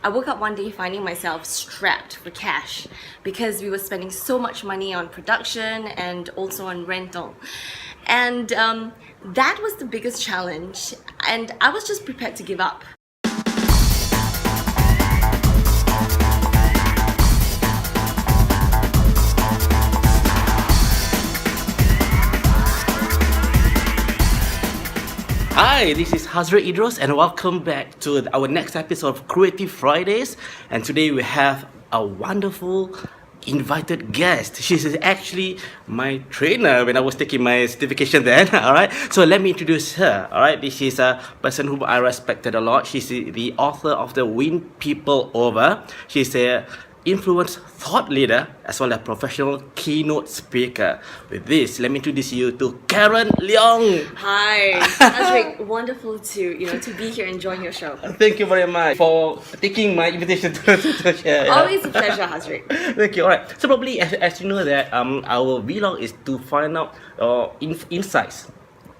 I woke up one day finding myself strapped for cash because we were spending so much money on production and also on rental. And that was the biggest challenge, and I was just prepared to give up. Hi, this is Hazriq Idrus and welcome back to our next episode of Creative Fridays. And today we have a wonderful invited guest. She's actually my trainer when I was taking my certification then. Alright, so let me introduce her. Alright, this is a person whom I respected a lot. She's the author of the Win People Over. She's a influence thought leader as well as professional keynote speaker. With this, let me introduce you to Karen Leong. Hi, Hazriq, wonderful to be here and join your show. Thank you very much for taking my invitation to share. Always a pleasure, Hazriq. Thank you. Alright, so probably as you know that our vlog is to find out insights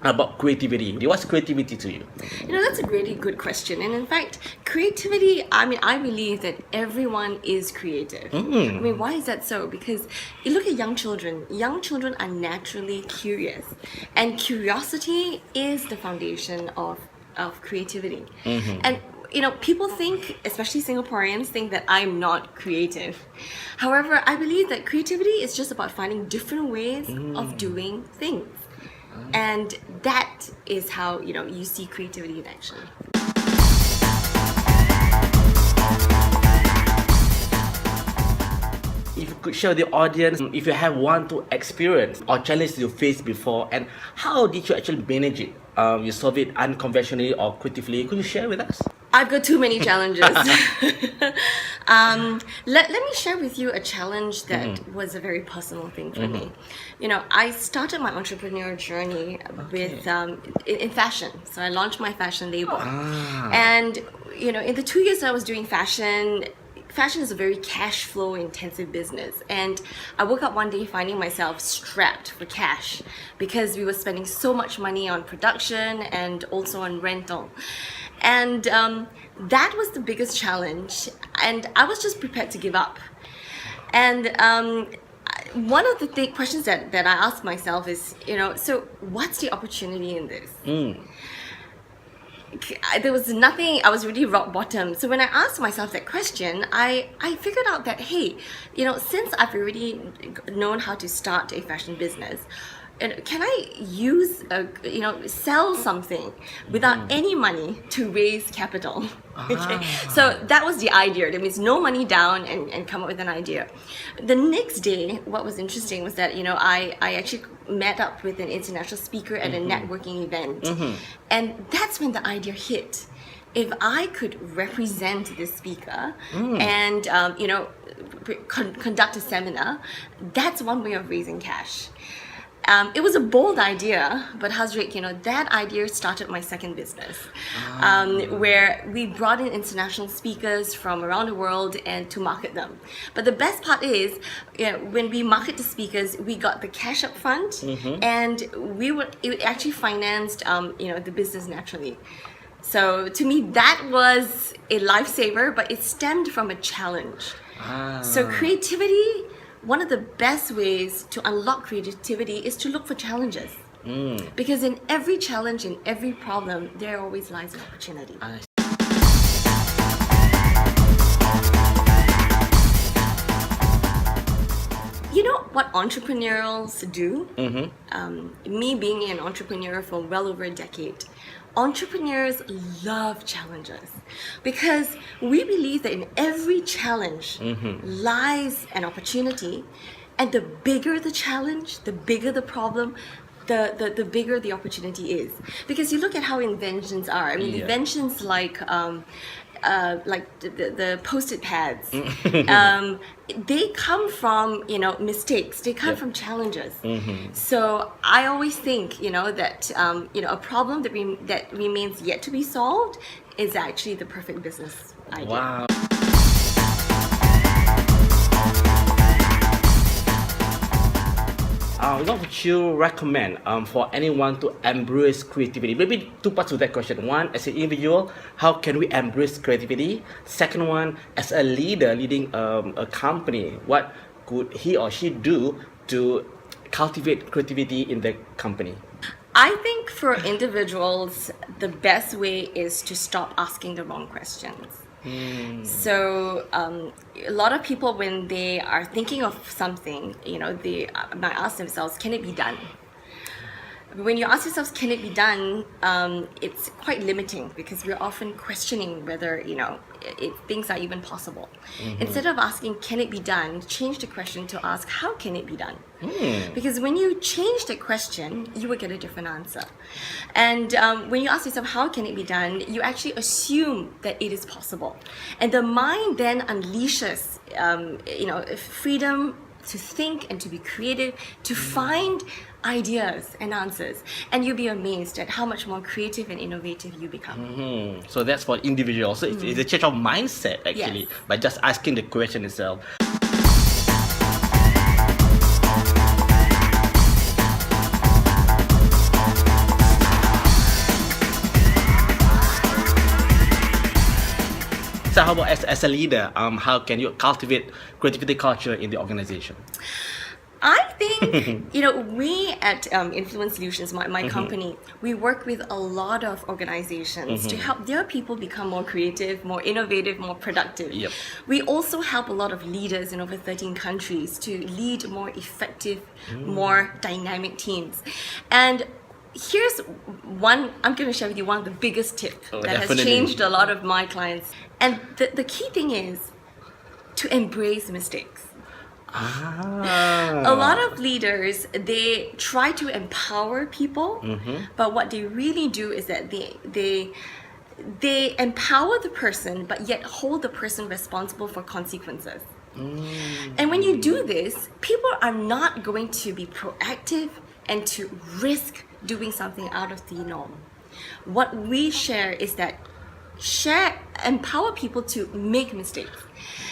about creativity. What's creativity to you? That's a really good question. And in fact, creativity, I believe that everyone is creative. Why is that so? Because you look at young children. Young children are naturally curious. And curiosity is the foundation of creativity. And people think, especially Singaporeans, think that I'm not creative. However, I believe that creativity is just about finding different ways of doing things. And that is how you see creativity in action. If you could share with the audience, if you have one to experience or challenge you faced before, and how did you actually manage it? You solve it unconventionally or creatively. Could you share with us? I've got too many challenges. Let me share with you a challenge that was a very personal thing for me. I started my entrepreneurial journey with in fashion. So I launched my fashion label. And in the 2 years I was doing fashion is a very cash flow intensive business, and I woke up one day finding myself strapped for cash because we were spending so much money on production and also on rental. And that was the biggest challenge, and I was just prepared to give up. And one of the questions that I asked myself is, so what's the opportunity in this? There was nothing. I was really rock bottom. So when I asked myself that question, I figured out that, hey, since I've already known how to start a fashion business, can I use sell something without any money to raise capital? Okay, so that was the idea. That means no money down and come up with an idea. The next day, what was interesting was that I actually met up with an international speaker at a networking event, and that's when the idea hit. If I could represent this speaker and conduct a seminar, that's one way of raising cash. It was a bold idea, but Hazriq, that idea started my second business, where we brought in international speakers from around the world and to market them. But the best part is, when we market the speakers, we got the cash up front, and it actually financed, the business naturally. So to me, that was a lifesaver, but it stemmed from a challenge. So creativity. One of the best ways to unlock creativity is to look for challenges. Because in every challenge, in every problem, there always lies an opportunity. You know what entrepreneurials do? Me being an entrepreneur for well over a decade, entrepreneurs love challenges because we believe that in every challenge lies an opportunity, and the bigger the challenge, the bigger the problem, the bigger the opportunity is. Because you look at how inventions are. Inventions like the post-it pads, they come from mistakes. They come from challenges. So I always think that a problem that remains yet to be solved is actually the perfect business idea. Wow. What would you recommend for anyone to embrace creativity? Maybe two parts to that question. One, as an individual, how can we embrace creativity? Second one, as a leader leading a company, what could he or she do to cultivate creativity in the company? I think for individuals, the best way is to stop asking the wrong questions. So a lot of people, when they are thinking of something, they might ask themselves, can it be done? When you ask yourselves, can it be done, it's quite limiting because we're often questioning whether, things are even possible. Instead of asking, can it be done, change the question to ask, how can it be done? Because when you change the question, you will get a different answer. And when you ask yourself, how can it be done, you actually assume that it is possible. And the mind then unleashes, freedom to think and to be creative, to find ideas and answers, and you'll be amazed at how much more creative and innovative you become. So that's for individuals. So it's a change of mindset actually, Yes. by just asking the question itself. So how about as a leader, how can you cultivate creativity culture in the organization? I think, we at Influence Solutions, my company, we work with a lot of organizations to help their people become more creative, more innovative, more productive. Yep. We also help a lot of leaders in over 13 countries to lead more effective, more dynamic teams. And here's one, I'm going to share with you one of the biggest tips that Definitely. has changed a lot of my clients. And the key thing is to embrace mistakes. A lot of leaders, they try to empower people, but what they really do is that they empower the person, but yet hold the person responsible for consequences. And when you do this, people are not going to be proactive and to risk doing something out of the norm. What we share is that empower people to make mistakes.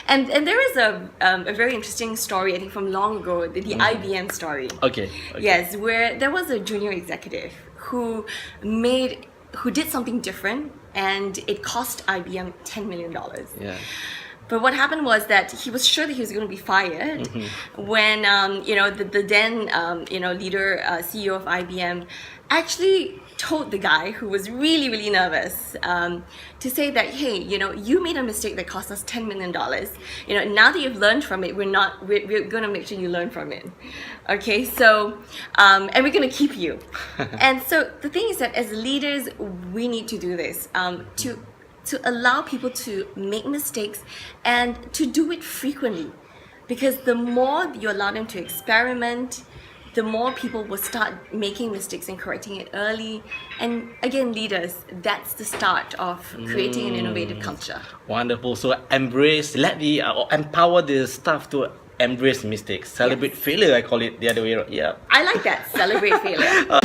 And there is a very interesting story, I think from long ago, the IBM story. Okay. Yes, where there was a junior executive who did something different, and it cost IBM $10 million. Yeah. But what happened was that he was sure that he was going to be fired when the then leader, CEO of IBM, actually told the guy who was really, really nervous to say that, hey, you made a mistake that cost us $10 million. Now that you've learned from it, we're going to make sure you learn from it. Okay, so, and we're going to keep you. And so the thing is that as leaders, we need to do this, to allow people to make mistakes and to do it frequently. Because the more you allow them to experiment, the more people will start making mistakes and correcting it early. And again, leaders, that's the start of creating an innovative culture. Wonderful. So empower the staff to embrace mistakes, celebrate failure. I call it the other way around. Yeah. I like that. Celebrate failure.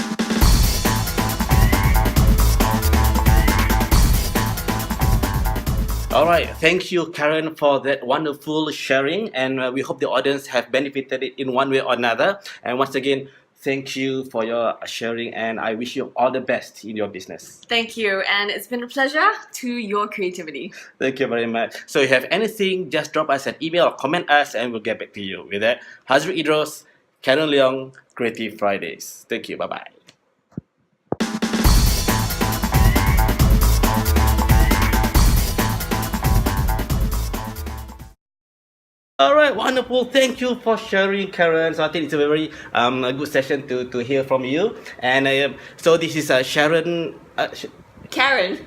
All right, thank you, Karen, for that wonderful sharing, and we hope the audience have benefited it in one way or another. And once again, thank you for your sharing, and I wish you all the best in your business. Thank you, and it's been a pleasure to your creativity. Thank you very much. So if you have anything, just drop us an email or comment us, and we'll get back to you. With that, Hazriq Idrus, Karen Leong, Creative Fridays. Thank you. Bye-bye. All right, wonderful. Thank you for sharing, Karen. So I think it's a very a good session to hear from you. And so this is Sharon. Karen.